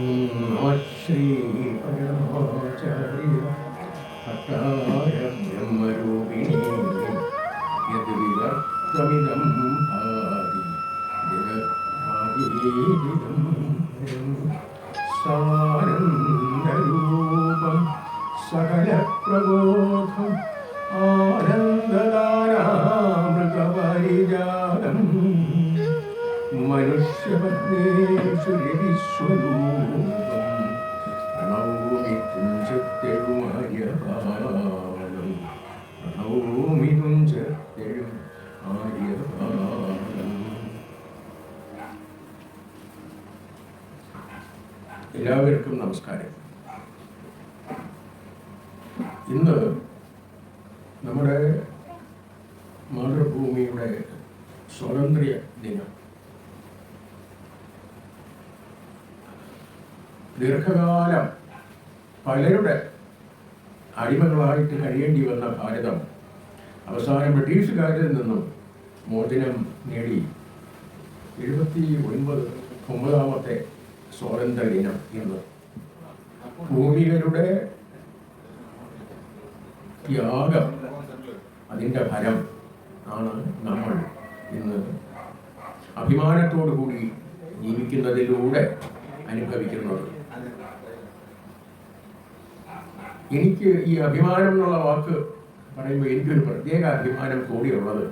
ശ്രീ പരമാചാര്യ ഭട്ടായ ബ്രഹ്മരൂപിണി യത് വിവർത്തമിദം ഭാതി ജഗദ്ഭാഗീരിതം സാനന്ദരൂപം സകലപ്രബോധം ആനന്ദദാനാമൃതപരിജാതം മനുഷ്യപത്നേഷു രവിസ്വരൂപം പ്രണൗമി തുഞ്ചത്തെഴുമാര്യപാദം പ്രണൗമി തുഞ്ചത്തെഴും ആര്യപാദം. എല്ലാവർക്കും നമസ്കാരം. ഇന്ന് നമ്മുടെ മാതൃഭൂമിയുടെ സ്വാതന്ത്ര്യ ദിനം. ദീർഘകാലം പലരുടെ അടിമകളായിട്ട് കഴിയേണ്ടി വന്ന ഭാരതം അവസാനം ബ്രിട്ടീഷുകാരിൽ നിന്നും മോചനം നേടി 79ാമത്തെ സ്വാതന്ത്ര്യ ദിനം ഇന്ന്. പൂർവികരുടെ ത്യാഗം, അതിൻ്റെ ഫലം ആണ് നമ്മൾ ഇന്ന് അഭിമാനത്തോടു കൂടി ജീവിക്കുന്നതിലൂടെ അനുഭവിക്കുന്നത്. എനിക്ക് ഈ അഭിമാനം എന്നുള്ള വാക്ക് പറയുമ്പോൾ എനിക്കൊരു പ്രത്യേക അഭിമാനം കൂടിയുള്ളത്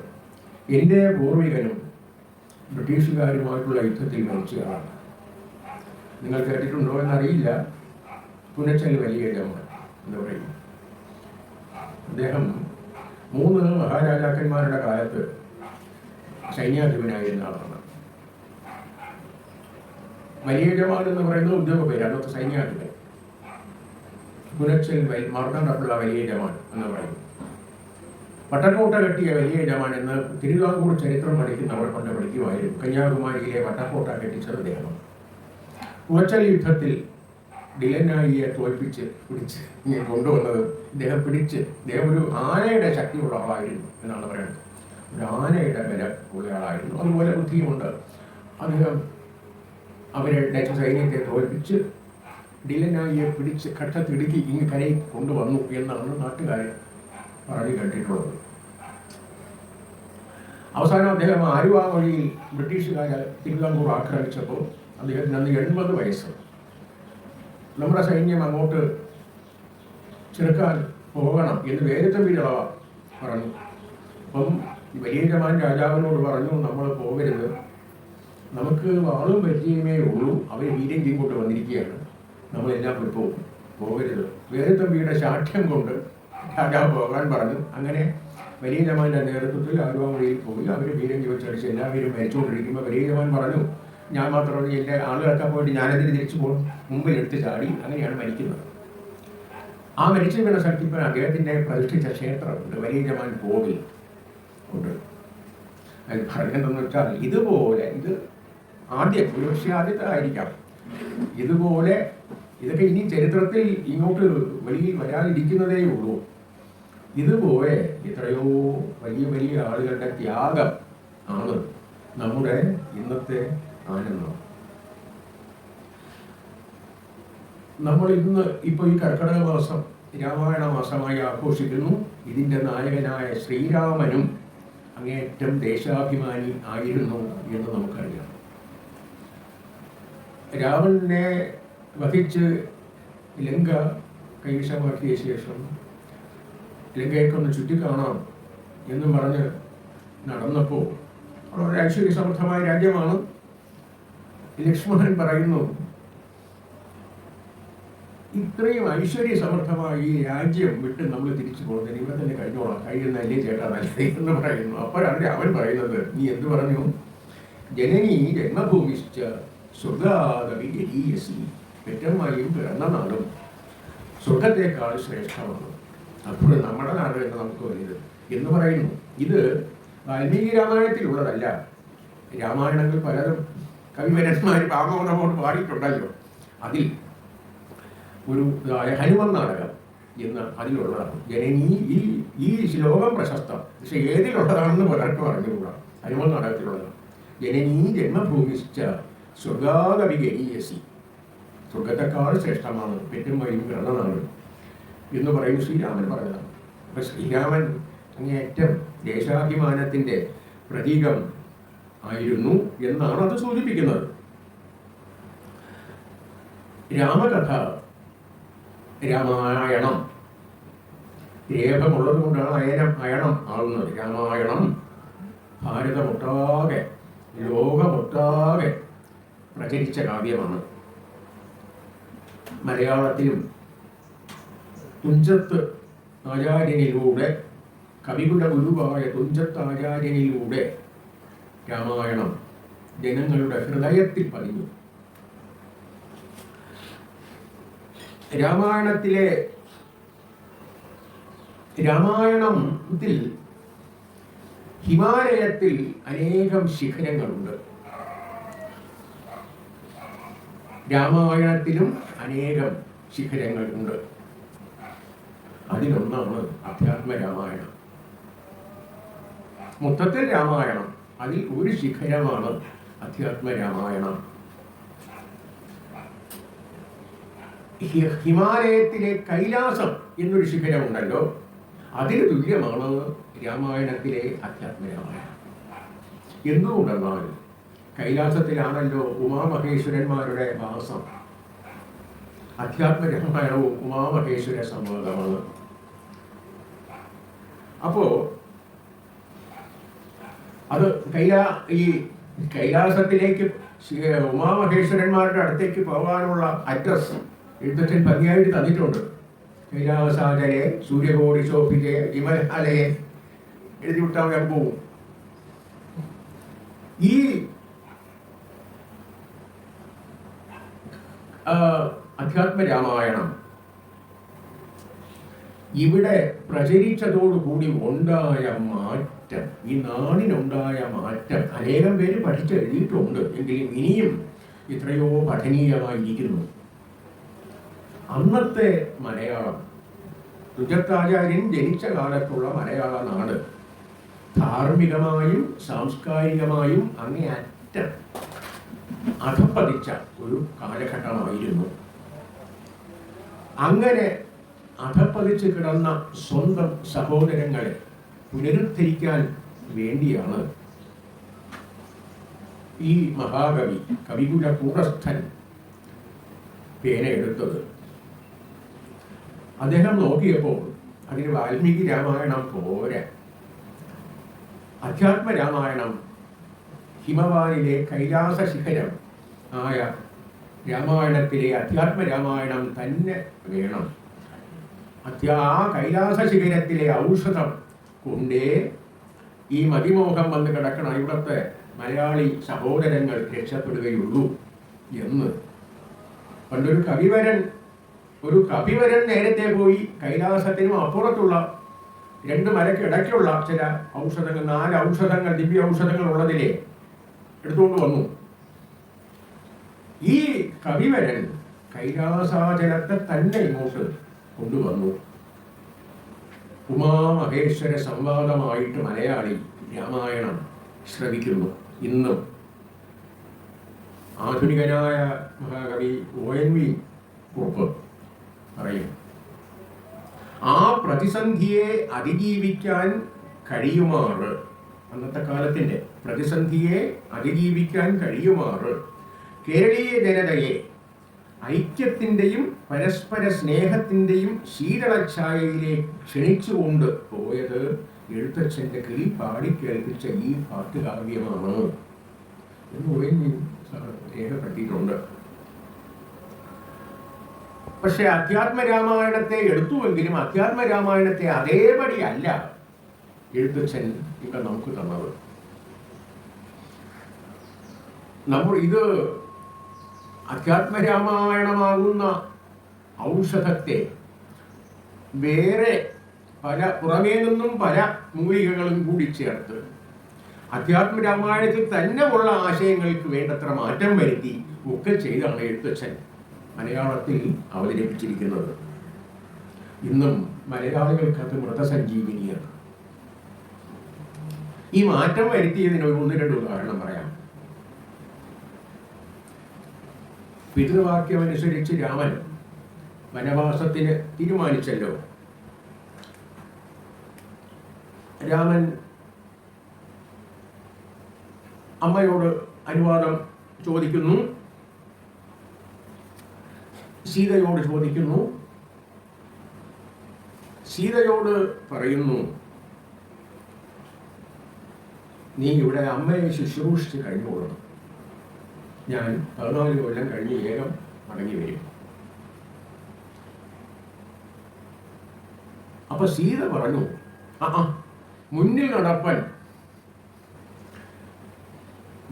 എൻ്റെ പൂർവികനും ബ്രിട്ടീഷുകാരുമായിട്ടുള്ള യുദ്ധത്തിൽ മരിച്ചയാളാണ്. നിങ്ങൾ കേട്ടിട്ടുണ്ടോ എന്നറിയില്ല. പുനച്ചൽ വലിയ ജമ്മൻ എന്ന് പറയും. അദ്ദേഹം 3 മഹാരാജാക്കന്മാരുടെ കാലത്ത് സൈന്യാധിപനായിരുന്ന ആളാണ്. വലിയ ജമാൻ എന്ന് പറയുന്നത് ഉദ്യോഗ പേര്, അന്നത്തെ സൈന്യാധിപൻ. പുനച്ചൽ മാർത്താണ്ഡപിള്ള വലിയ ജമാൻ എന്ന് പറയുന്നു. വട്ടക്കോട്ട കെട്ടിയ വലിയ ജമാൻ എന്ന് തിരുവിതാംകൂർ ചരിത്രം പഠിക്കുന്നവർ കൊണ്ട് പഠിക്കുമായിരുന്നു. കന്യാകുമാരിയിലെ വട്ടക്കോട്ട കെട്ടിച്ചത് അദ്ദേഹമാണ്. പുനച്ചൽ യുദ്ധത്തിൽ ഡിലനായിയെ തോൽപ്പിച്ച് പിടിച്ച് ഇങ്ങനെ കൊണ്ടുവന്നത് ഇദ്ദേഹം ഒരു ആനയുടെ ശക്തിയുള്ള ആളായിരുന്നു എന്നാണ് പറയുന്നത്. ഒരു ആനയുടെ ബലം ഉള്ള ആളായിരുന്നു. അതുപോലെ ബുദ്ധിയുമുണ്ട്. അദ്ദേഹം അവരെ ഡച്ച് സൈന്യത്തെ തോൽപ്പിച്ച് ഡിലനായിയെ പിടിച്ച് ഘട്ടത്തിടുക്കി ഇങ്ങ് കരയിൽ കൊണ്ടുവന്നു എന്നാണ് നാട്ടുകാരെ പറഞ്ഞു കേട്ടിട്ടുള്ളത്. അവസാനം അദ്ദേഹം ആലുവ വഴിയിൽ ബ്രിട്ടീഷുകാർ തിരുവിതാംകൂർ ആക്രമിച്ചപ്പോൾ അദ്ദേഹത്തിന് അന്ന് 80 വയസ്സ്. നമ്മുടെ സൈന്യം അങ്ങോട്ട് ചെറുക്കാൻ പോകണം എന്ന് വേദത്തമ്പീരളവ പറഞ്ഞു. അപ്പം വലിയ ജമാൻ രാജാവിനോട് പറഞ്ഞു, നമ്മൾ പോകരുത്, നമുക്ക് വാളും പരിചയമേ ഉള്ളൂ, അവർ വീര്യം ചെയ്തുകൊണ്ട് വന്നിരിക്കുകയാണ്, നമ്മളെല്ലാം പോകരുത്. വേദത്തമ്പിയുടെ ശാഠ്യം കൊണ്ട് രാജാവ് പോകാൻ പറഞ്ഞു. അങ്ങനെ വലിയ ജമാൻ്റെ നേതൃത്വത്തിൽ ആലുവ വഴിയിൽ പോയി. അവർ വീര്യം ചോദിച്ചടിച്ച് എല്ലാവരും മരിച്ചുകൊണ്ടിരിക്കുമ്പോൾ വലിയ ജമാൻ പറഞ്ഞു, ഞാൻ മാത്രമല്ല എൻ്റെ ആളുകളൊക്കെ പോയിട്ട് ഞാനതിന് തിരിച്ചു പോകും, മുമ്പിൽ എടുത്ത് ചാടി. അങ്ങനെയാണ് മരിക്കുന്നത്. ആ മരിച്ചു വീണ സ്ഥലത്തിപ്പോൾ അദ്ദേഹത്തിൻ്റെ പ്രതിഷ്ഠിച്ച ക്ഷേത്രമുണ്ട്, വലിയ ജമാൻ കോവിൽ ഉണ്ട്. അത് പറഞ്ഞതെന്ന് വെച്ചാൽ ഇതുപോലെ, ഇത് ഒരുപക്ഷെ ആദ്യത്തെ ആയിരിക്കാം, ഇതുപോലെ ഇതൊക്കെ ഇനി ചരിത്രത്തിൽ ഇങ്ങോട്ട് വെളിയിൽ വരാതിരിക്കുന്നതേ ഉള്ളൂ. ഇതുപോലെ എത്രയോ വലിയ ആളുകളുടെ ത്യാഗം ആണ് നമ്മുടെ ഇന്നത്തെ ആനന്ദം. നമ്മൾ ഇന്ന് ഇപ്പോൾ ഈ കർക്കിടക മാസം രാമായണ മാസമായി ആഘോഷിക്കുന്നു. ഇതിൻ്റെ നായകനായ ശ്രീരാമനും അങ്ങേയറ്റം ദേശാഭിമാനി ആയിരുന്നു എന്ന് നമുക്കറിയാം. രാവണനെ വധിച്ച് ലങ്ക കൈവശമാക്കിയ ശേഷം ലങ്കയൊക്കൊന്ന് ചുറ്റിക്കാണാം എന്നും പറഞ്ഞ് നടന്നപ്പോൾ വളരെ ഐശ്വര്യസമൃദ്ധമായ രാജ്യമാണ്. ലക്ഷ്മണൻ പറയുന്നു, ഇത്രയും ഐശ്വര്യസമൃദ്ധമായ ഈ രാജ്യം വിട്ട് നമ്മൾ തിരിച്ചു പോകുന്നതിന് ഇവിടെ തന്നെ കഴിഞ്ഞോളാം, കഴിയുന്നല്ലേ ചേട്ടാ നല്ലത് എന്ന് പറയുന്നു. അപ്പോഴാണ് അവൻ പറയുന്നത്, നീ എന്ത് പറഞ്ഞു? ജനനീ ജന്മഭൂമിശ്ച സ്വർഗാദപി ഗരീയസി, പെറ്റമ്മയും പിറന്ന നാടും സ്വർഗത്തേക്കാൾ ശ്രേഷ്ഠമാണ്, അപ്പോൾ നമ്മുടെ നാട് എന്ന് നമുക്ക് വലുത് എന്ന് പറയുന്നു. ഇത് വാൽമീകി രാമായണത്തിലുള്ളതല്ല. രാമായണങ്ങൾ പലതും കവിവരന്മാർ പാമോനമോട് പാടിയിട്ടുണ്ടല്ലോ. അതിൽ ഒരു ഹനുമാൻ നാടകം എന്ന് അതിലുള്ളതാണ്. ജനനീ ഈ ശ്ലോകം പ്രശസ്തം, പക്ഷെ ഏതിലുള്ളതാണെന്ന് പലർക്കും അറിഞ്ഞുകൂടാ. ഹനുമാൻ നാടകത്തിലുള്ളതാണ്. ജനനീ ജന്മഭൂമിശ്ച സ്വർഗാദപി ഗരീയസി. സ്വർഗത്തെക്കാൾ ശ്രേഷ്ഠമാണ് പെറ്റും വഴിയും പിറന്ന നാട് എന്ന് പറയും ശ്രീരാമൻ പറഞ്ഞതാണ്. അപ്പൊ ശ്രീരാമൻ അങ്ങേയറ്റം ദേശാഭിമാനത്തിൻ്റെ പ്രതീകം ആയിരുന്നു എന്നാണ് അത് സൂചിപ്പിക്കുന്നത്. രാമകഥ, രാമായണം രേഖമുള്ളത് കൊണ്ടാണ് അയണം ആകുന്നത്. രാമായണം ഭാരതമൊട്ടാകെ, ലോകമൊട്ടാകെ പ്രചരിച്ച കാവ്യമാണ്. മലയാളത്തിലും തുഞ്ചത്ത് ആചാര്യനിലൂടെ, കവികുല ഗുരുവായ തുഞ്ചത്ത് ആചാര്യനിലൂടെ രാമായണം ജനങ്ങളുടെ ഹൃദയത്തിൽ പതിഞ്ഞു. രാമായണത്തിൽ ഹിമാലയത്തിൽ അനേകം ശിഖരങ്ങളുണ്ട്. രാമായണത്തിലും അനേകം ശിഖരങ്ങളുണ്ട്. അതിലൊന്നാണ് അധ്യാത്മരാമായണം. മൊത്തത്തിൽ രാമായണം, അതിൽ ഒരു ശിഖരമാണ് അധ്യാത്മരാമായണം. ഹിമാലയത്തിലെ കൈലാസം എന്നൊരു ശിഖരമുണ്ടല്ലോ, അതിന് തുല്യമാണ് രാമായണത്തിലെ അധ്യാത്മരാമായണം. എന്തുകൊണ്ടെന്നാൽ കൈലാസത്തിലാണല്ലോ ഉമാമഹേശ്വരന്മാരുടെ വാസം. അധ്യാത്മരാമായണവും ഉമാമഹേശ്വര സംവാദമാണ്. അപ്പോ അത് ഈ കൈലാസത്തിലേക്ക് ഉമാമഹേശ്വരന്മാരുടെ അടുത്തേക്ക് പോകാനുള്ള അഡ്രസ് എഴുത്തച്ഛൻ ഭംഗിയായിട്ട് തന്നിട്ടുണ്ട്. കൈലാസാചരെ സൂര്യകോടി ശോഭിതേ ഹിമലയെ എഴുതി വിട്ടാൽ ഞാൻ പോകും. ഈ അധ്യാത്മരാമായണം ഇവിടെ പ്രചരിച്ചതോടുകൂടി ഉണ്ടായ മാറ്റം, ഈ നാടിനുണ്ടായ മാറ്റം അനേകം പേര് പഠിച്ചെഴുതിയിട്ടുണ്ട്. എങ്കിലും ഇനിയും എത്രയോ പഠനീയമായിരിക്കുന്നു. അന്നത്തെ മലയാളം, തുഞ്ചത്താചാര്യൻ ജനിച്ച കാലത്തുള്ള മലയാള നാട് ധാർമ്മികമായും സാംസ്കാരികമായും അങ്ങേയറ്റം അധപ്പതിച്ച ഒരു കാലഘട്ടമായിരുന്നു. അങ്ങനെ അധപ്പതിച്ച് കിടന്ന സ്വന്തം സഹോദരങ്ങളെ പുനരുദ്ധരിക്കാൻ വേണ്ടിയാണ് ഈ മഹാകവി, കവികുല കൂടസ്ഥൻ പേനയെടുത്തത്. അദ്ദേഹം നോക്കിയപ്പോൾ അതിന് വാൽമീകി രാമായണം പോരാ. അധ്യാത്മരാമായണം, ഹിമവാനിലെ കൈലാസ ശിഖരം ആയ രാമായണത്തിലെ അധ്യാത്മരാമായണം തന്നെ വേണം. ആ കൈലാസ ശിഖരത്തിലെ ഔഷധം കൊണ്ടേ ഈ മതിമോഹം വന്ന് കിടക്കണ ഇവിടുത്തെ മലയാളി സഹോദരങ്ങൾ രക്ഷപ്പെടുകയുള്ളൂ എന്ന് പണ്ടൊരു കവിവരൻ നേരത്തെ പോയി കൈലാസത്തിനും അപ്പുറത്തുള്ള രണ്ട് മലക്കിടയ്ക്കുള്ള ചില ഔഷധങ്ങൾ, 4 ഔഷധങ്ങൾ, ദിവ്യ ഔഷധങ്ങൾ ഉള്ളതിലെ എടുത്തുകൊണ്ട് വന്നു. ഈ കവിവരൻ കൈലാസാചലത്തെ തന്നെ ഇങ്ങോട്ട് കൊണ്ടുവന്നു. ഉമാമഹേശ്വര സംവാദമായിട്ട് മലയാളി രാമായണം ശ്രവിക്കുന്നു. ഇന്നും ആധുനികനായ മഹാകവി ONV കുറുപ്പ് പറയും, ആ പ്രതിസന്ധിയെ അതിജീവിക്കാൻ കഴിയുമാറ്, അന്നത്തെ കാലത്തിൻ്റെ പ്രതിസന്ധിയെ അതിജീവിക്കാൻ കഴിയുമാറ് കേരളീയ ജനതയെ ഐക്യത്തിൻ്റെയും പരസ്പര സ്നേഹത്തിൻ്റെയും ശീതളഛായയിലേക്ക് ക്ഷണിച്ചുകൊണ്ട് പോയത് എഴുത്തച്ഛൻ്റെ കിളി പാടിക്കേൽപ്പിച്ച ഈ പാട്ടുകാവ്യമാണ് എന്ന് ONV രേഖപ്പെടുത്തിയിട്ടുണ്ട്. പക്ഷെ അധ്യാത്മരാമായണത്തെ എടുത്തുവെങ്കിലും അധ്യാത്മരാമായണത്തെ അതേപടി അല്ല എഴുത്തച്ഛൻ ഇപ്പം നമുക്ക് തന്നത്. ഇത് അധ്യാത്മരാമായണമാകുന്ന ഔഷധത്തെ വേറെ പുറമേ നിന്നും പല മൂലികകളും കൂടി ചേർത്ത് അധ്യാത്മരാമായണത്തിൽ തന്നെ ഉള്ള ആശയങ്ങൾക്ക് വേണ്ടത്ര മാറ്റം വരുത്തി ഒക്കെ ചെയ്താണ് എഴുത്തച്ഛൻ മലയാളത്തിൽ അവതരിപ്പിച്ചിരിക്കുന്നത്. ഇന്നും മലയാളികൾക്ക് അത് മൃതസഞ്ജീവിനിയാണ്. ഈ മാറ്റം വരുത്തിയതിന് ഒരു 1-2 ഉദാഹരണം പറയാം. പിതൃവാക്യമനുസരിച്ച് രാമൻ വനവാസത്തിന് തീരുമാനിച്ചല്ലോ. രാമൻ അമ്മയോട് അനുവാദം ചോദിക്കുന്നു, സീതയോട് ചോദിക്കുന്നു. സീതയോട് പറയുന്നു, നീ ഇവിടെ അമ്മയെ ശുശ്രൂഷിച്ച് കഴിഞ്ഞോളണം, ഞാൻ 14 കൊല്ലം കഴിഞ്ഞ് വേഗം മടങ്ങി വരും. അപ്പൊ സീത പറഞ്ഞു, മുന്നിൽ നടപ്പൻ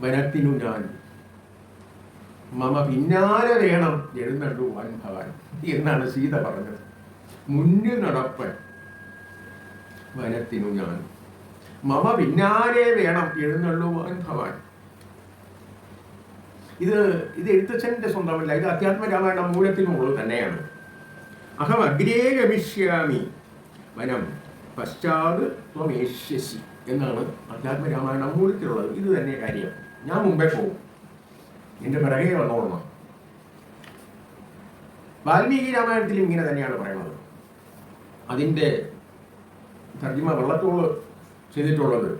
വനത്തിനു ഞാൻ, മമ പിന്നാലെ വേണം എഴുന്നള്ളുവാൻ ഭവാൻ എന്നാണ് സീത പറഞ്ഞത്. മുന്നിൽ നടപ്പൻ വനത്തിനു ഞാൻ, മമ പിന്നാലെ വേണം എഴുന്നള്ളുവാൻ ഭവാൻ. ഇത് എഴുത്തച്ഛൻ്റെ സ്വന്തമല്ല, ഇത് അധ്യാത്മരാമായണ മൂലത്തിനുള്ളത് തന്നെയാണ്. അഹം അഗ്രേ ഗമിഷ്യാമി വനം പശ്ചാത് ത്വമേഷ്യസി എന്നാണ് അധ്യാത്മരാമായണ മൂലത്തിലുള്ളത്. ഇത് തന്നെ കാര്യം. ഞാൻ മുമ്പേ പോകും, എൻ്റെ പിറകെ വന്നോളണം. വാൽമീകി രാമായണത്തിലും ഇങ്ങനെ തന്നെയാണ് പറയുന്നത്. അതിൻ്റെ തർജ്ജിമ വെള്ളത്തോട് ചെയ്തിട്ടുള്ളത്,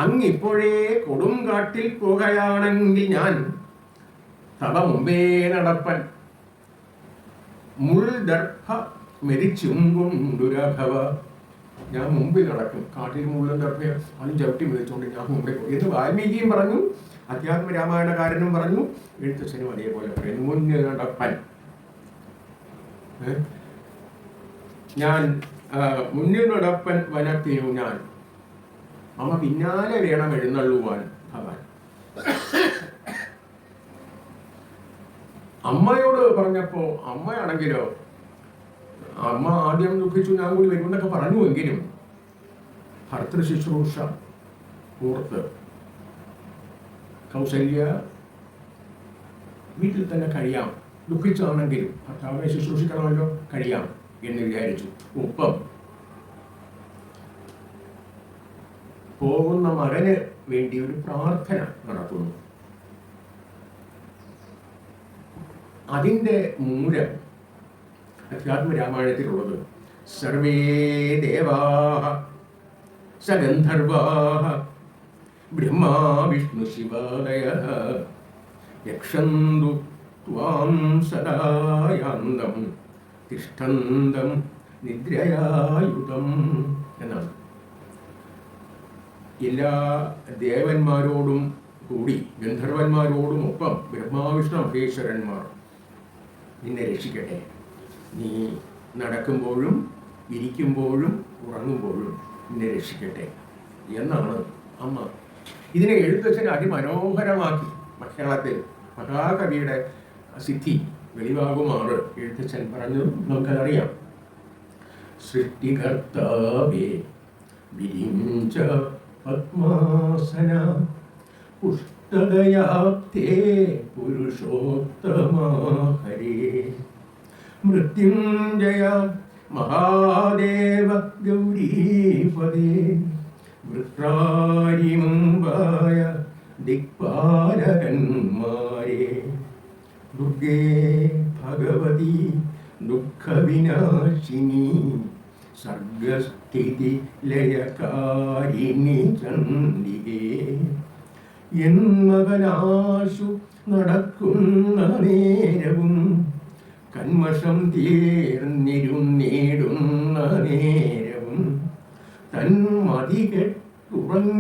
അങ്ങിപ്പോഴേ കൊടുങ്കാട്ടിൽ പോകുകയാണെങ്കിൽ ഞാൻ തവ മുമ്പേ നടപ്പൻ മുൾദർഭ മെരിച്ചും കൊണ്ടുരഭവ. ഞാൻ മുമ്പിൽ നടക്കും, കാട്ടിൽ മുള്ളും ദർഭയും അതും ചവിട്ടി മെതിച്ചുകൊണ്ട് ഞാൻ മുമ്പേ പോകും എന്ന് വാൽമീകിയും പറഞ്ഞു, അധ്യാത്മരാമായണകാരനും പറഞ്ഞു, എഴുത്തച്ഛനും അതേപോലെ പറയുന്നു. മുന്നിൽ നടപ്പൻ, ഞാൻ മുന്നിൽ നടപ്പൻ വനത്തിനു ഞാൻ, അമ്മ പിന്നാലെ വേണം എഴുന്നള്ളുവാൻ ഭവാൻ. അമ്മയോട് പറഞ്ഞപ്പോ അമ്മയാണെങ്കിലോ, അമ്മ ആദ്യം ദുഃഖിച്ചു, ഞാൻ കൂടി വരുമെന്നൊക്കെ പറഞ്ഞുവെങ്കിലും ഭർത്തൃ ശുശ്രൂഷ ഓർത്ത് കൗസല്യ വീട്ടിൽ തന്നെ കഴിയാം, ദുഃഖിച്ചാണെങ്കിലും ഭർത്താവിനെ ശുശ്രൂഷിക്കണമല്ലോ, കഴിയാം എന്ന് വിചാരിച്ചു. ഒപ്പം പോകുന്ന മകന് വേണ്ടി ഒരു പ്രാർത്ഥന നടത്തുന്നു. അതിൻ്റെ മൂലം അധ്യാത്മരാമായണത്തിലുള്ളത് സർവേ ദേവാഃ സഗന്ധർവാഃ ബ്രഹ്മാ വിഷ്ണു ശിവാദയഃ യക്ഷന്തു ത്വാം സദായാന്തം തിഷ്ഠന്തം നിദ്രയായുധം എന്നാണ്. എല്ലാ ദേവന്മാരോടും കൂടി ഗന്ധർവന്മാരോടും ഒപ്പം ബ്രഹ്മാവിഷ്ണു മഹേശ്വരന്മാർ നിന്നെ രക്ഷിക്കട്ടെ. നീ നടക്കുമ്പോഴും ഇരിക്കുമ്പോഴും ഉറങ്ങുമ്പോഴും നിന്നെ രക്ഷിക്കട്ടെ എന്നാണ് അമ്മ. ഇതിനെ എഴുത്തച്ഛൻ അതിമനോഹരമാക്കി മലയാളത്തിൽ മഹാകവിയുടെ സിദ്ധി വെളിവാകുമാറ് എഴുത്തച്ഛൻ പറഞ്ഞു. നമുക്കതറിയാം. സൃഷ്ടികർത്താവേ വിരിഞ്ച പത്മാസന പുഷ്ടദയാപ്തേ പുരുഷോത്തമ ഹരേ മൃത്യുഞ്ജയ മഹാദേവ ഗൗരീപദേ വൃത്രാരിമുമ്പായ ദിക്പാലകന്മാരെ ദുർഗേ ഭഗവതി ദുഃഖവിനാശിനി സർഗസ്ഥിതി ലയകാരിണി ചണ്ഡികേ എൻ മകനാശു നടക്കുന്ന നേരവും കന്മഷം തീർന്നിരുന്നിടുന്ന നേരവും തന്മതി കെട്ടുറങ്ങിയിടുന്ന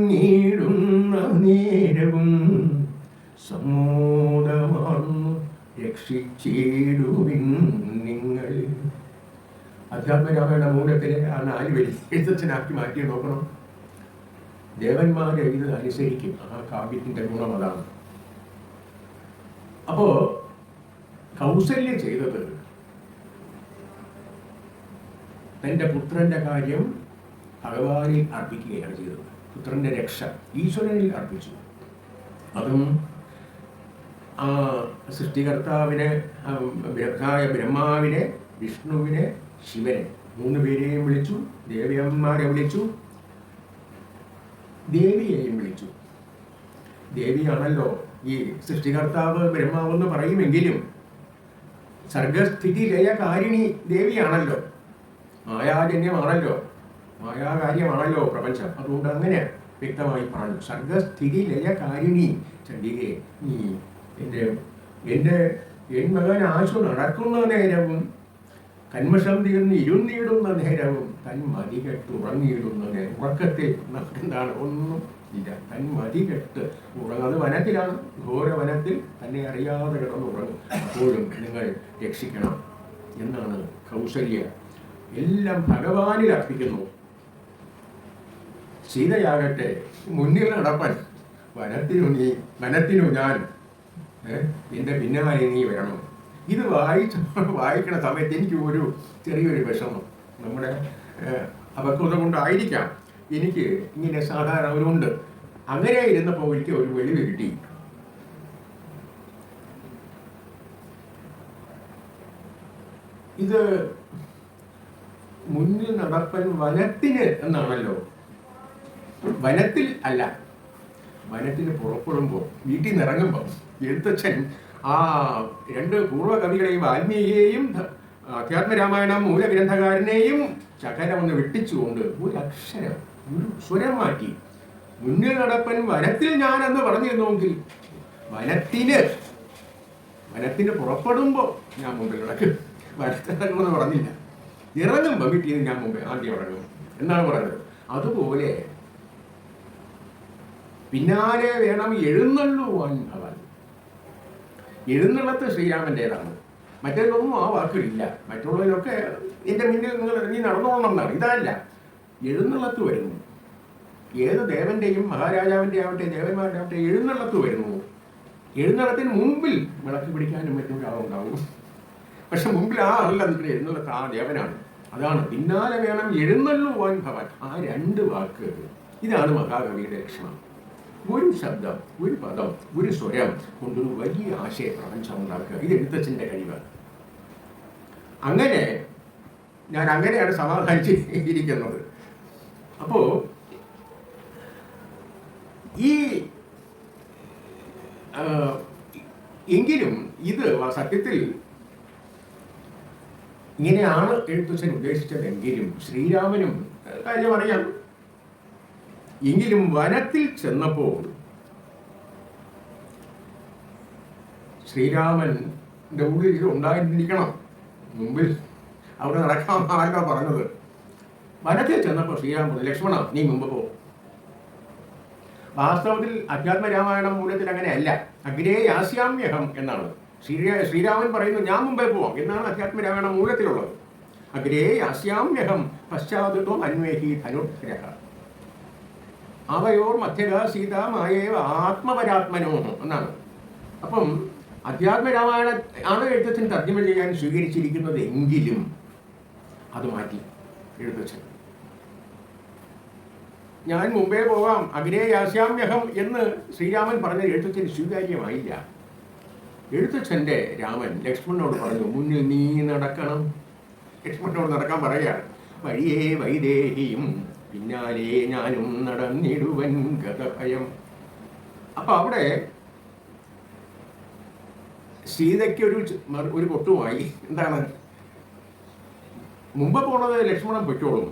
നേരവും സമ്മോദമാർന്നു രക്ഷിച്ചിടുവിൻ നിങ്ങൾ. അധ്യാത്മരാമായണ മൂലത്തിലെ ആ 4 വരി എഴുത്തച്ഛനാക്കി മാറ്റി നോക്കണം. ദേവന്മാരെ ഇത് അനുസരിക്കും. ആ കാവ്യത്തിൻ്റെ ഗുണം അതാണ്. അപ്പോ കൗസല്യ ചെയ്തത് തൻ്റെ പുത്രന്റെ കാര്യം ഭഗവാനിൽ അർപ്പിക്കുകയാണ് ചെയ്തത്. പുത്രന്റെ രക്ഷ ഈശ്വരനിൽ അർപ്പിച്ചു. അതും ആ സൃഷ്ടികർത്താവിനെ, ബ്രഹ്മാവിനെ, വിഷ്ണുവിനെ, ശിവനെ 3 പേരെയും വിളിച്ചു. ദേവിയന്മാരെ വിളിച്ചു, ദേവിയെയും വിളിച്ചു. ദേവിയാണല്ലോ ഈ സൃഷ്ടികർത്താവ് ബ്രഹ്മാവെന്ന് പറയുമെങ്കിലും സർഗസ്ഥിതി ലയകാരിണി ദേവിയാണല്ലോ, മായാജന്യമാണല്ലോ, മായാകാര്യമാണല്ലോ പ്രപഞ്ചം. അതുകൊണ്ട് അങ്ങനെ വ്യക്തമായി പറഞ്ഞു. സർഗസ്ഥിതി ലയകാരിണി ചണ്ഡികെ, നീ എൻ മകൻ ആശു നടക്കുന്ന നേരവും കന്മഷം തീർന്ന് ഇരുന്നിടുന്ന നേരവും തൻ മതി കെട്ട് ഉറങ്ങിയിടുന്ന നേരം. ഉറക്കത്തെ എന്താണ് ഒന്നും ഇല്ല, തൻ മതി കെട്ട് ഉറങ്ങുന്നത് വനത്തിലാണ്, ഘോര വനത്തിൽ തന്നെ അറിയാതെ കിടന്ന് ഉറങ്ങും. അപ്പോഴും നിങ്ങൾ രക്ഷിക്കണം എന്നാണ് കൗസല്യ എല്ലാം ഭഗവാനിൽ അർപ്പിക്കുന്നു. സീതയാകട്ടെ മുന്നിൽ നടപ്പൻ, വനത്തിനു ഞാൻ എൻ്റെ പിന്നാലെ നീ വരണം. ഇത് വായിക്കണ സമയത്ത് എനിക്ക് ചെറിയൊരു വിഷമം, നമ്മുടെ അപക്വത കൊണ്ടായിരിക്കാം, എനിക്ക് ഇങ്ങനെ സാധാരണ ഒരുണ്ട്. അങ്ങനെ ഇരുന്നപ്പോൾ എനിക്ക് ഒരു വെളിവ് കിട്ടി. ഇത് മുന്നിൽ നടപ്പൻ വനത്തിന് എന്നാണല്ലോ. വനത്തിൽ അല്ല, വനത്തിന് പുറപ്പെടുമ്പോൾ, വീട്ടിൽ നിന്ന് ഇറങ്ങുമ്പോൾ എഴുത്തച്ഛൻ ആ രണ്ട് പൂർവ്വകവികളെയും വാൽമീകിയെയും അധ്യാത്മരാമായണം മൂലഗ്രന്ഥകാരനെയും ശകലം ഒന്ന് വെട്ടിച്ചുകൊണ്ട് ഒരു അക്ഷരം, ഒരു സ്വരം മാറ്റി. മുന്നിൽ നടപ്പൻ വനത്തിൽ ഞാനെന്ന് പറഞ്ഞിരുന്നുവെങ്കിൽ വനത്തിന് പുറപ്പെടുമ്പോൾ ഞാൻ മുമ്പിൽ നടക്കും, വനത്തിറങ്ങുമെന്ന് പറഞ്ഞില്ല. ഇറങ്ങുമ്പോൾ വീട്ടിൽ നിന്ന് ഞാൻ മുമ്പേ ആദ്യം ഇറങ്ങും എന്നാണ് പറഞ്ഞത്. അതുപോലെ പിന്നാലെ വേണം എഴുന്നള്ളുവാൻ ഭവാൻ. എഴുന്നള്ളത്ത് ശ്രീരാമൻ്റെതാണ്, മറ്റേതൊന്നും ആ വാക്കിലില്ല. മറ്റുള്ളവരൊക്കെ എൻ്റെ മുന്നിൽ നിങ്ങൾ ഇറങ്ങി നടന്നോളണം എന്നാണ്. ഇതല്ല, എഴുന്നള്ളത്ത് വരുന്നു. ഏത് ദേവന്റെയും മഹാരാജാവിൻ്റെ ആവട്ടെ ദേവന്മാരുടെ ആവട്ടെ എഴുന്നള്ളത്ത് വരുന്നു. എഴുന്നള്ളത്തിന് മുമ്പിൽ വിളക്ക് പിടിക്കാനും മറ്റും ഒരാളുണ്ടാവും. പക്ഷെ മുമ്പിൽ ആ അല്ല നിൽക്കുന്ന എഴുന്നള്ളത്ത് ആ ദേവനാണ്. അതാണ് പിന്നാലെ വേണം എഴുന്നള്ളുവാൻ ഭവാൻ. ആ രണ്ട് വാക്ക്, ഇതാണ് മഹാകവിയുടെ ലക്ഷണം. ഒരു ശബ്ദം, ഒരു പദം, ഒരു സ്വരം കൊണ്ടൊരു വലിയ ആശയ പ്രപഞ്ചം ഉണ്ടാക്കുക. ഇത് എഴുത്തച്ഛൻ്റെ കഴിവാണ്. അങ്ങനെ ഞാൻ അങ്ങനെയാണ് സമാധാനിച്ചിരിക്കുന്നത്. അപ്പോൾ എങ്കിലും ഇത് സത്യത്തിൽ ഇങ്ങനെയാണ് എഴുത്തച്ഛൻ ഉദ്ദേശിച്ചതെങ്കിലും ശ്രീരാമനും കാര്യം അറിയാം. എങ്കിലും വനത്തിൽ ചെന്നപ്പോൾ ശ്രീരാമൻ്റെ ഉള്ളിൽ ഇത് ഉണ്ടായിരിക്കണം. മുമ്പിൽ അവിടെ നടക്കാമെന്നാണല്ലോ പറഞ്ഞത്. വനത്തിൽ ചെന്നപ്പോൾ ശ്രീരാമൻ പറഞ്ഞു, ലക്ഷ്മണ നീ മുമ്പ് പോ. വാസ്തവത്തിൽ അധ്യാത്മരാമായണം മൂലത്തിൽ അങ്ങനെയല്ല, അഗ്രേ യാസ്യാമ്യഹം എന്നാണ്. ശ്രീരാമൻ പറയുന്നു ഞാൻ മുമ്പേ പോവാം എന്നാണ് അധ്യാത്മരാമായണം മൂലത്തിലുള്ളത്. അഗ്രേ യാസ്യാമ്യഹം പശ്ചാത്തോ അന്വേഹി ധനുഗ്രഹ അവയോർ മധ്യക സീത മായേവ ആത്മപരാത്മനോ എന്നാണ്. അപ്പം അധ്യാത്മരാമായണ ആണ് എഴുത്തച്ഛൻ തർജ്ജമ ചെയ്യാൻ സ്വീകരിച്ചിരിക്കുന്നത് എങ്കിലും അത് മാറ്റി എഴുത്തച്ഛൻ. ഞാൻ മുമ്പേ പോകാം അഗ്രേ യാസ്യാമ്യഹം എന്ന് ശ്രീരാമൻ പറഞ്ഞ എഴുത്തച്ഛൻ സ്വീകാര്യമായില്ല. എഴുത്തച്ഛൻ്റെ രാമൻ ലക്ഷ്മണനോട് പറഞ്ഞു, മുന്നിൽ നീ നടക്കണം. ലക്ഷ്മണനോട് നടക്കാൻ പറയുകയാണ്. വഴിയേ വൈദേഹിയും പിന്നാലെ ഞാനും നടന്നിടുവൻ ഗതഭയം. അപ്പൊ അവിടെ സീതയ്ക്ക് ഒരു പൊട്ടുമായി. എന്താണ്? മുമ്പ് പോണത് ലക്ഷ്മണൻ പൊയ്ക്കോളും,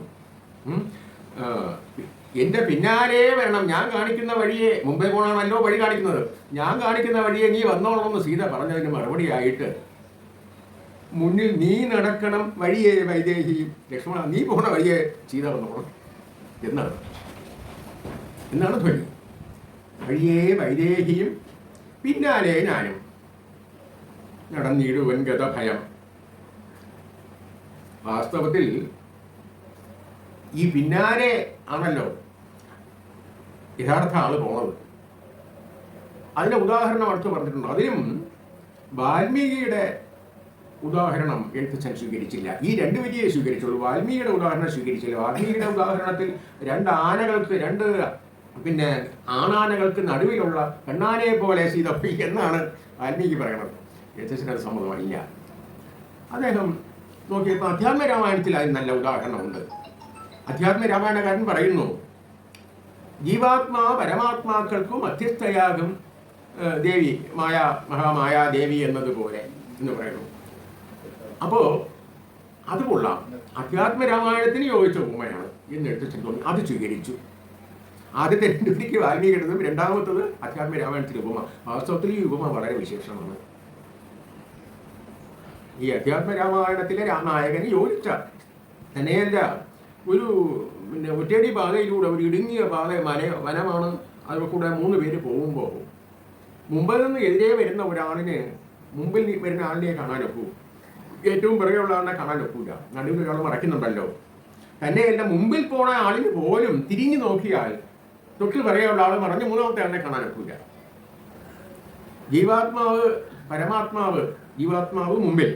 എൻ്റെ പിന്നാലെ വരണം, ഞാൻ കാണിക്കുന്ന വഴിയെ, മുമ്പേ പോകണമല്ലോ വഴി കാണിക്കുന്നത്, ഞാൻ കാണിക്കുന്ന വഴിയെ നീ വന്നോളണമെന്ന് സീത പറഞ്ഞതിന് മറുപടിയായിട്ട് മുന്നിൽ നീ നടക്കണം വഴിയെ വൈദേഹിയും, ലക്ഷ്മണ നീ പോണ വഴിയെ സീത വന്നോളണം എന്നാണ് ധ്വനി. വഴിയെ വൈദേഹിയും പിന്നാലെ ഞാനും നടന്നിടുവൻ ഗതഭയം. വാസ്തവത്തിൽ ഈ പിന്നാലെ ആണല്ലോ യഥാർത്ഥ ആള് പോണത്. അതിൻ്റെ ഉദാഹരണം അടുത്ത് പറഞ്ഞിട്ടുണ്ട്. അതിലും വാൽമീകിയുടെ ഉദാഹരണം എഴുത്തച്ഛൻ സ്വീകരിച്ചില്ല. ഈ രണ്ട് വരിയെ സ്വീകരിച്ചുള്ളൂ, വാൽമീകിയുടെ ഉദാഹരണം സ്വീകരിച്ചില്ല. വാൽമീകിയുടെ ഉദാഹരണത്തിൽ രണ്ട് ആണാനകൾക്ക് നടുവിലുള്ള പെണ്ണാനയെ പോലെ സീത പോയി എന്നാണ് വാൽമീകി പറയണത്. എഴുത്തച്ഛന് അത് സമ്മതമായില്ല. അദ്ദേഹം നോക്കിയപ്പോൾ അധ്യാത്മരാമായണത്തിൽ അതിന് നല്ല ഉദാഹരണമുണ്ട്. അധ്യാത്മരാമായണകാരൻ പറയുന്നു, ജീവാത്മാ പരമാത്മാക്കൾക്കു മധ്യസ്ഥയാകും ദേവി മഹാമായാദേവി എന്നതുപോലെ എന്ന് പറയുന്നു. അപ്പോൾ അത് കൊള്ളാം, അധ്യാത്മരാമായണത്തിന് യോജിച്ച ഉപമയാണ് എന്ന് എഴുത്തച്ഛൻ തോന്നി. അത് സ്വീകരിച്ചു. ആദ്യത്തെ രണ്ടുപേർക്ക് വാൽമീകി എടുത്തതും രണ്ടാമത്തത് അധ്യാത്മരാമായണത്തിന് ഉപമ. വാസ്തവത്തിൽ ഈ ഉപമ വളരെ വിശേഷമാണ്. ഈ അധ്യാത്മരാമായണത്തിലെ നായകന് യോജിച്ച തന്നെയല്ല, ഒരു ഒറ്റയടി പാതയിലൂടെ ഒരു ഇടുങ്ങിയ വനമാണ്. അതിൽ കൂടെ 3 പേര് പോകുമ്പോൾ മുമ്പിൽ നിന്ന് എതിരെ വരുന്ന ഒരാളിനെ, മുമ്പിൽ വരുന്ന ആളിനെ കാണാൻ ഒക്കൂ, ഏറ്റവും പിറകെയുള്ള ആളിനെ കാണാൻ ഒക്കൂല, നടുവിൽ ഒരാൾ മറയ്ക്കുന്നുണ്ടല്ലോ. തന്നെയല്ല, മുമ്പിൽ പോണ ആളിന് പോലും തിരിഞ്ഞു നോക്കിയാൽ തൊട്ട് പിറകെയുള്ള ആൾ മറഞ്ഞ് 3ാമത്തെ ആളിനെ കാണാൻ ഒക്കൂല. ജീവാത്മാവ് പരമാത്മാവ്, ജീവാത്മാവ് മുമ്പിൽ,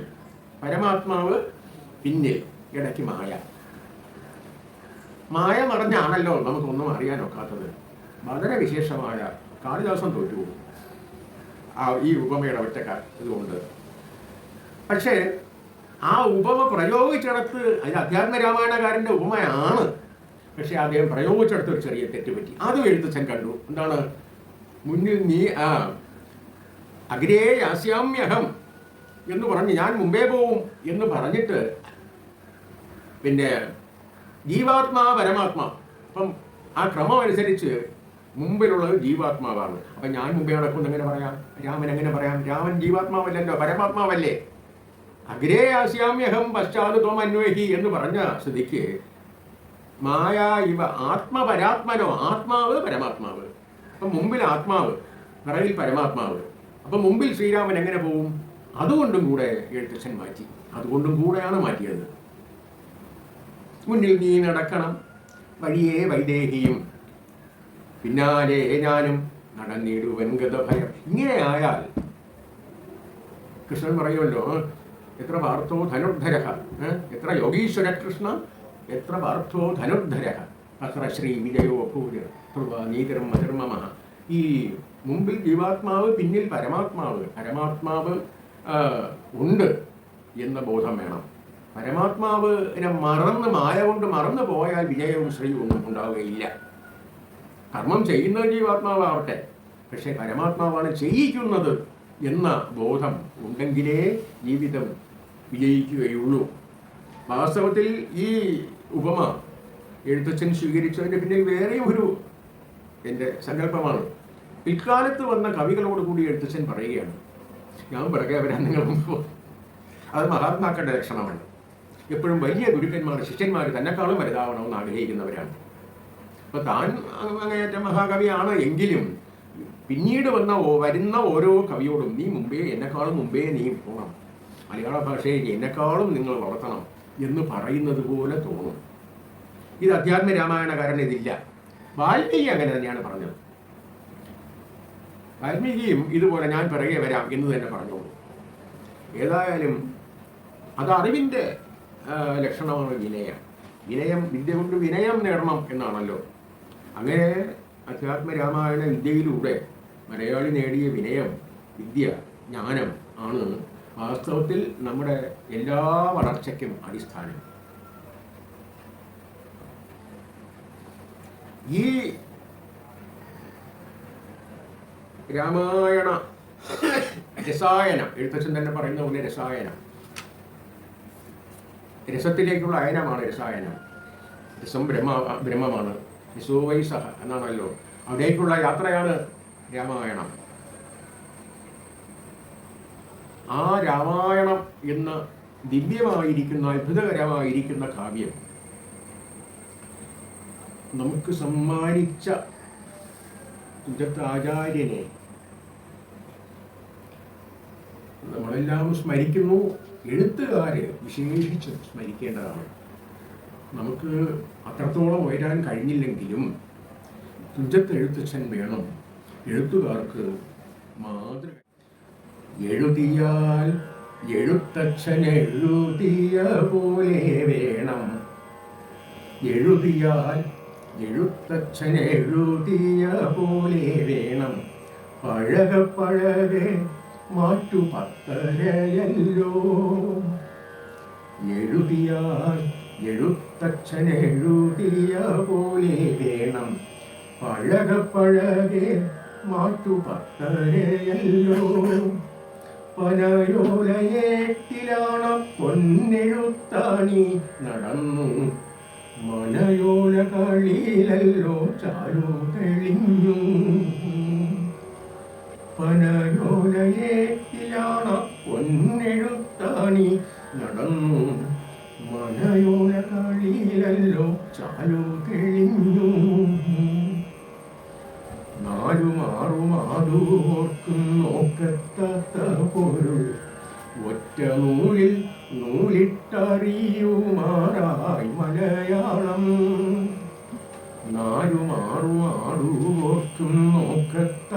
പരമാത്മാവ് പിന്നിൽ, ഇടയ്ക്ക് മായ മറഞ്ഞാണല്ലോ നമുക്കൊന്നും അറിയാനൊക്കാത്തത്. വളരെ വിശേഷമായ കാളിദാസൻ തോറ്റുപോകും ഈ ഉപമയുടെ ഇതുകൊണ്ട്. പക്ഷേ ആ ഉപമ പ്രയോഗിച്ചിടത്ത്, അത് അധ്യാത്മരാമായണകാരൻ്റെ ഉപമയാണ്, പക്ഷെ അദ്ദേഹം പ്രയോഗിച്ചിടത്ത് ഒരു ചെറിയ തെറ്റുപറ്റി. അതും എഴുത്തച്ഛൻ കണ്ടു. എന്താണ്? മുന്നിൽ നീ അഗ്രേ യാസ്യാമ്യഹം എന്ന് പറഞ്ഞ് ഞാൻ മുമ്പേ പോവും എന്ന് പറഞ്ഞിട്ട് പിന്നെ ജീവാത്മാ പരമാത്മാ, അപ്പം ആ ക്രമം അനുസരിച്ച് മുമ്പിലുള്ളത് ജീവാത്മാവാണ്. അപ്പം ഞാൻ മുമ്പേ നടക്കും എങ്ങനെ പറയാം? രാമൻ എങ്ങനെ പറയാം? രാമൻ ജീവാത്മാവല്ലല്ലോ, പരമാത്മാവല്ലേ. അഗ്രേ ആസ്യാമ്യഹം പശ്ചാത് ത്വം അന്വേഹി എന്ന് പറഞ്ഞ സ്ഥിതിക്ക് മായാ ഇവ ആത്മപരാത്മനോ, ആത്മാവ് പരമാത്മാവ്. അപ്പം മുമ്പിൽ ആത്മാവ്, പിറകിൽ പരമാത്മാവ്. അപ്പം മുമ്പിൽ ശ്രീരാമൻ എങ്ങനെ പോവും? അതുകൊണ്ടും കൂടെ എഴുത്തച്ഛൻ മാറ്റി. അതുകൊണ്ടും കൂടെയാണ് മാറ്റിയത്. മുന്നിൽ നീ നടക്കണം, വഴിയേ വൈദേഹിയും, പിന്നാലെ ഞാനും നടന്നിടുവൻ ഗതഭയം. ഇങ്ങനെ ആയാൽ കൃഷ്ണൻ പറയുമല്ലോ, എത്ര പാർത്ഥോ ധനുർധര, എത്ര യോഗീശ്വര കൃഷ്ണ, എത്ര പാർത്ഥോ ധനുർധര, അത്ര ശ്രീ വിജയോ ഭൂര് നീതിരം മധർമ്മ. ഈ മുമ്പിൽ ജീവാത്മാവ്, പിന്നിൽ പരമാത്മാവ്. പരമാത്മാവ് ഉണ്ട് എന്ന ബോധം വേണം. പരമാത്മാവിനെ മായ കൊണ്ട് മറന്നു പോയാൽ വിജയവും ശ്രീയും ഒന്നും ഉണ്ടാവുകയില്ല. കർമ്മം ചെയ്യുന്നത് ജീവാത്മാവാവട്ടെ, പക്ഷേ പരമാത്മാവാണ് ചെയ്യിക്കുന്നത് എന്ന ബോധം ഉണ്ടെങ്കിലേ ജീവിതം വിജയിക്കുകയുള്ളൂ. വാസ്തവത്തിൽ ഈ ഉപമ എഴുത്തച്ഛൻ സ്വീകരിച്ചതിൻ്റെ പിന്നിൽ വേറെയും ഒരു എൻ്റെ സങ്കല്പമാണ്. പിൽക്കാലത്ത് വന്ന കവികളോട് കൂടി എഴുത്തച്ഛൻ പറയുകയാണ്, ഞാൻ പിറകെ വരാൻ നിങ്ങൾ മുമ്പ്. അത് മഹാത്മാക്കളുടെ ലക്ഷണമാണ്. എപ്പോഴും വലിയ ഗുരുക്കന്മാർ, ശിഷ്യന്മാർ തന്നെക്കാളും വലുതാവണമെന്ന് ആഗ്രഹിക്കുന്നവരാണ്. അപ്പോൾ താൻ അങ്ങേയറ്റം മഹാകവിയാണ് എങ്കിലും പിന്നീട് വരുന്ന ഓരോ കവിയോടും നീ മുമ്പേ, എന്നെക്കാളും മുമ്പേ നീ പോകണം, മലയാള ഭാഷയെ എന്നെക്കാളും നിങ്ങൾ വളർത്തണം എന്ന് പറയുന്നത് പോലെ തോന്നും. ഇത് അധ്യാത്മ രാമായണകാരൻ ഇതില്ല. വാൽമീകി അങ്ങനെ തന്നെയാണ് പറഞ്ഞത്. വാൽമീകിയും ഇതുപോലെ ഞാൻ പിറകെ വരാം എന്ന് തന്നെ പറഞ്ഞോളൂ. ഏതായാലും അത് അറിവിൻ്റെ ലക്ഷണമാണ് വിനയം. വിദ്യ കൊണ്ട് വിനയം നേടണം എന്നാണല്ലോ. അങ്ങനെ അധ്യാത്മരാമായണ വിദ്യയിലൂടെ മലയാളി നേടിയ വിനയം, വിദ്യ, ജ്ഞാനം ആണ് വാസ്തവത്തിൽ നമ്മുടെ എല്ലാ വളർച്ചയ്ക്കും അടിസ്ഥാനം. ഈ രാമായണ രസായനം, എഴുത്തച്ഛൻ തന്നെ പറയുന്ന പോലെ രസായനം, രസത്തിലേക്കുള്ള അയനമാണ് രസായനം. രസം ബ്രഹ്മമാണ്, രസോ വൈ സഹ എന്നാണല്ലോ. അവിടേക്കുള്ള യാത്രയാണ് രാമായണം. ആ രാമായണം എന്ന ദിവ്യമായിരിക്കുന്ന, അത്ഭുതകരമായിരിക്കുന്ന കാവ്യം നമുക്ക് സമ്മാനിച്ച തുഞ്ചത്ത് ആചാര്യനെ നമ്മളെല്ലാം സ്മരിക്കുന്നു. എഴുത്തുകാര് വിശേഷിച്ച് സ്മരിക്കേണ്ടതാണ്. നമുക്ക് അത്രത്തോളം ഉയരാൻ കഴിഞ്ഞില്ലെങ്കിലും തുഞ്ചത്ത് എഴുത്തച്ഛൻ വേണം എഴുത്തുകാർക്ക് മാതൃക. എഴുതിയാൽ എഴുത്തച്ഛൻ എഴുതിയ പോലെ വേണം, എഴുതിയാൽ എഴുത്തച്ഛൻ എഴുതിയ പോലെ വേണം, പഴകെ മാറ്റു പത്തരയല്ലോ. എഴുതിയാൽ എഴുത്തച്ഛൻ എഴുതിയ പോലെ വേണം, പഴകെ മാറ്റുപത്തരയല്ലോ പനയോലയേറ്റിലാണ പൊന്നെഴുത്താണി നടന്നു മനയോല കളിയിലല്ലോ ചാരു തെളിഞ്ഞു പനയോലയേറ്റിലാണ പൊന്നെഴുത്താണി നടന്നു മനയോല കളിയിലല്ലോ ചാരു തെളിഞ്ഞു നാലുമാറുമാതൂർക്കും നോക്കത്ത പൊരുൾ ഒറ്റ നൂലിൽ നൂലിട്ടറിയുമാറായി മലയാളം നാലുമാറുമാതൂർക്കും നോക്കത്ത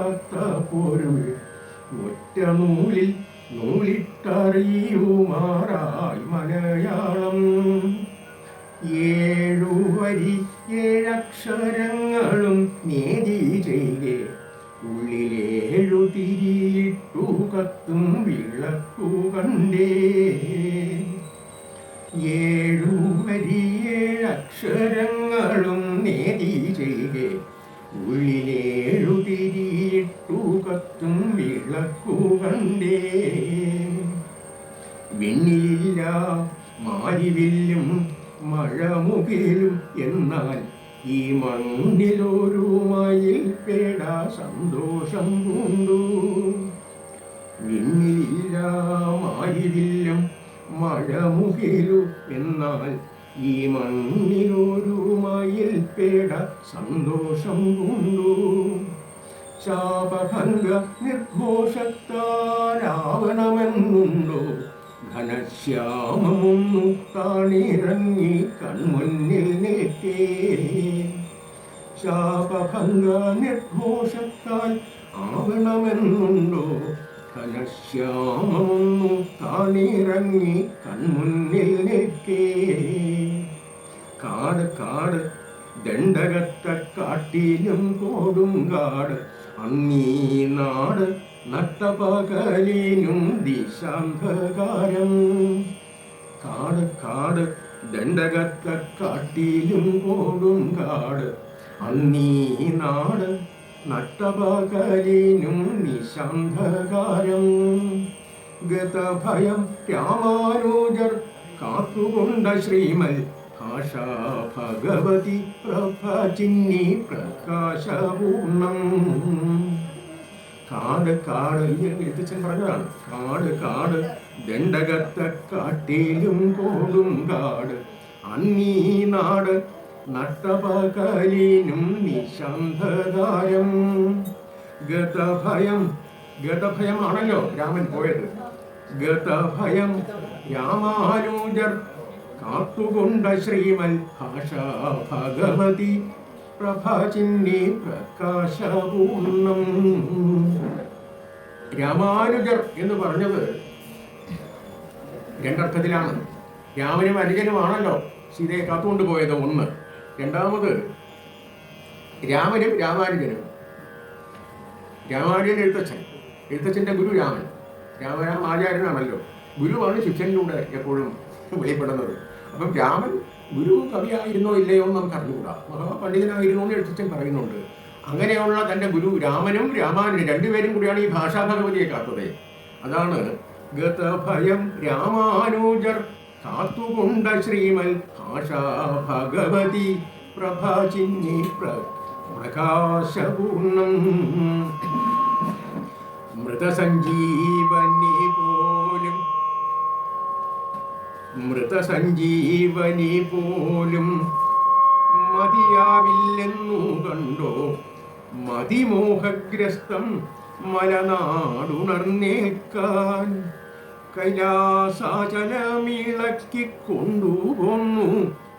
പൊരുൾ ഒറ്റ നൂലിൽ നൂലിട്ടറിയുമാറായി മലയാളം ഏഴുവരി ഏഴക്ഷരങ്ങളും നേതി ചെയ്യേ ഉള്ളിലേഴു തിരിയിട്ടു കത്തും വിളക്കു കണ്ടേ ഏഴുവരി ഏഴക്ഷരങ്ങളും നേതി ചെയ്യേ ഉള്ളിലേഴു തിരിയിട്ടു കത്തും വിളക്കു കണ്ടേ വിണ്ണിലില്ല മാരിവില്ലും മഴമുകിലും എന്നാൽ ഈ മണ്ണിലൊരു മയിൽ പേട സന്തോഷം കൊണ്ടു വിണ്ണിലില്ല മാരിവില്ലും മഴമുകിലും എന്നാൽ ഈ മണ്ണിലൊരു മയിൽ പേട സന്തോഷം കൊണ്ടു ശാപഭംഗ നിർഘോഷത്താരാവണമെന്നുണ്ടോ ഘനശ്യാമമൊന്നു കാണിറങ്ങി കൺമുന്നിൽ നിൽക്കേ ശാപഭംഗ നിർഘോഷത്താൽ ആവണമെന്നുണ്ടോ ഘനശ്യാമമൊന്നു കാണിറങ്ങി കൺമുന്നിൽ നിൽക്കേ കാട് കാട് ദണ്ഡകത്ത കാട്ടിലും കൊടുങ്കാട് അങ്ങീ നാട് നട്ടപകലിനും ദിശാന്ധകാരം കാട് കാട് ദണ്ഡകത്ത കാട്ടിലും കൊടുങ്കാട് അങ്ങീ നാട് നട്ടപകലിനും നിശാന്ധകാരം ഗതഭയം രാമാനുജർ കാത്തുകൊണ്ട ശ്രീമൽ ഭാഷാ ഭഗവതി പ്രഭചിന്നി പ്രകാശപൂർണം കാട് കാട് എഴുത്തച്ഛൻ പറഞ്ഞതാണ് കാട് കാട് ദണ്ഡകത്ത കാട്ടിലും കൊടുങ്കാട് അന്നീ നാട് നട്ടപകലിനും നിശാന്ധകാരം ഗതഭയം ഗതഭയമാണല്ലോ രാമൻ പോയത് ഗതഭയം രാമാനുജർ കാത്തുകൊണ്ട ശ്രീമൽ ഭാഷാ ഭഗവതി പ്രഭചിന്നി പ്രകാശപൂർണം രാമാനുജർ എന്ന് പറഞ്ഞത് രണ്ടർത്ഥത്തിലാണ്. രാമനും അനുജനുമാണല്ലോ സീതയെ കാത്തുകൊണ്ടുപോയത് ഒന്ന്. രണ്ടാമത് രാമനും രാമാനുജനും. രാമാനുജൻ എഴുത്തച്ഛൻ്റെ ഗുരു രാമൻ. രാമരാമ ആചാര്യനാണല്ലോ. ഗുരുവാണ് ശിഷ്യനിലൂടെ എപ്പോഴും വെളിപ്പെടുന്നത്. അപ്പം രാമൻ ഗുരു കവിയായിരുന്നോ ഇല്ലയോ എന്ന് നമുക്ക് അറിഞ്ഞുകൂടാ. മഹാപണ്ഡിതനായിരുന്നോ എന്ന് എഴുത്തച്ഛൻ പറയുന്നുണ്ട്. അങ്ങനെയുള്ള തൻ്റെ ഗുരു രാമനും രാമാനുജനും രണ്ടുപേരും കൂടിയാണ് ഈ ഭാഷാ ഭഗവതിയെ കാത്തത്. അതാണ് ഗതഭയം രാമാനുജർ കാത്തുകൊണ്ട ശ്രീമൽ ഭാഷാ ഭഗവതി പ്രഭചിന്നി പ്രകാശപൂർണം മൃതസഞ്ജീവനി പോലും മതിയാവില്ലെന്നു കണ്ടോ മതിമോഹഗ്രസ്തം മലനാടുണർന്നേൽക്കാൻ കൈലാസാചലമിളക്കിക്കൊണ്ടുപോന്നു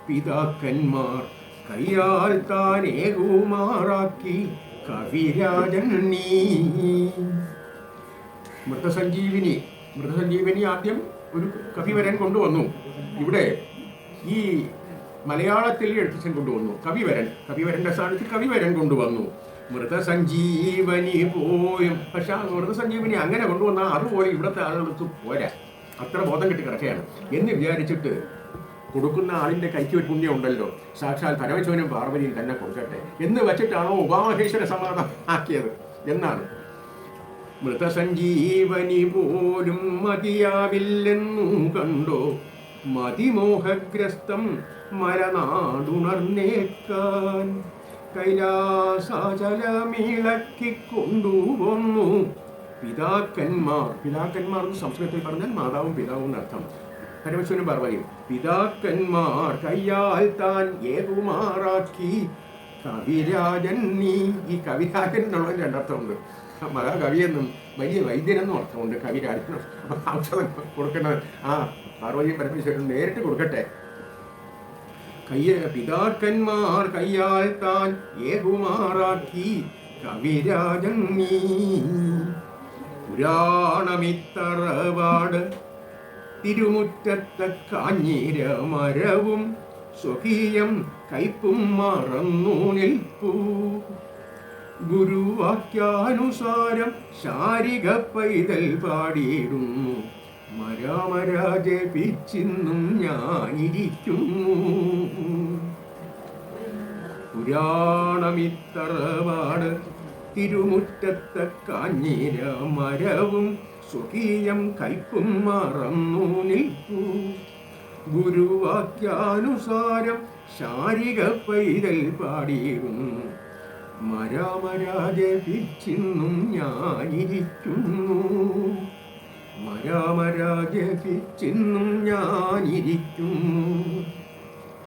പിതാക്കന്മാർ കയ്യാൽ താനേകുമാറാക്കി കവിരാജൻ നീ. മൃതസഞ്ജീവിനി ആദ്യം ഒരു കവിവരൻ കൊണ്ടുവന്നു. ഇവിടെ ഈ മലയാളത്തിൽ എഴുത്തച്ഛൻ കൊണ്ടുവന്നു കവിവരൻ്റെ സ്ഥാനത്ത് കവിവരൻ കൊണ്ടുവന്നു. മൃതസഞ്ജീവനി പോയും. പക്ഷെ ആ മൃതസഞ്ജീവനി അങ്ങനെ കൊണ്ടുവന്നാൽ അതുപോലെ ഇവിടുത്തെ ആളുകൾക്ക് പോരാ, അത്ര ബോധം കെട്ടി കിടക്കുകയാണ് എന്ന് വിചാരിച്ചിട്ട് കൊടുക്കുന്ന ആളിൻ്റെ കൈക്ക് ഒരു പുണ്യം ഉണ്ടല്ലോ, സാക്ഷാൽ പരമശിവനും പാർവതിയും തന്നെ കൊടുക്കട്ടെ എന്ന് വെച്ചിട്ടാണോ ഉമാമഹേശ്വര സമാധാനം ആക്കിയത്. എന്നാണ്. മൃതസഞ്ജീവനി പോലും മതിയാവില്ലെന്നു കണ്ടോ, മതിമോഹഗ്രസ്തം മരനാടുണർന്നേക്കാൻ. കൈലാസാചലമിളക്കിക്കൊണ്ടുവന്നു പിതാക്കന്മാർ. പിതാക്കന്മാർ എന്ന് സംസ്കൃതത്തിൽ പറഞ്ഞാൽ മാതാവും പിതാവും എന്നർത്ഥം. പരമശിവനും പാർവതിയും. പിതാക്കന്മാർ കയ്യാൽ താൻ ഏകുമാറാക്കി കവിരാജൻ നീ. ഈ കവിരാജൻ എന്നുള്ള രണ്ടർത്ഥമുണ്ട്. മഹാകവിയെന്നും വലിയ വൈദ്യനെന്നും അർത്ഥമുണ്ട് കവിരാജൻ. ഔഷധം കൊടുക്കേണ്ടത് ആ പാർവതിയും പരമേശ്വരനും നേരിട്ട് കൊടുക്കട്ടെ. പിതാക്കന്മാർ കയ്യാൽ താൻ ഏകുമാറാക്കി കവിരാജൻ നീ. പുരാണമിത്തറവാട് തിരുമുറ്റത്ത കാഞ്ഞിരമരവും സ്വകീയം കയ്പും മറന്നു നിൽപ്പൂ. ഗുരുവാക്യാനുസാരം ശാരിക പൈതൽ പാടിയിടുന്നു. മരാമരാജപിച്ചിന്നും ഞാനിരിക്കുന്നു. പുരാണമിത്തറവാട് തിരുമുറ്റത്ത കാഞ്ഞിരമരവും സ്വകീയം കയ്പും മറന്നു നിൽപ്പൂ. ഗുരുവാക്യാനുസാരം ശാരിക പൈതൽ പാടിയിടുന്നു. മരാമരാജപിച്ചിന്നും ഞാനിരിക്കുന്നു. മരാമരാജപിച്ചിന്നും ഞാനിരിക്കുന്നു.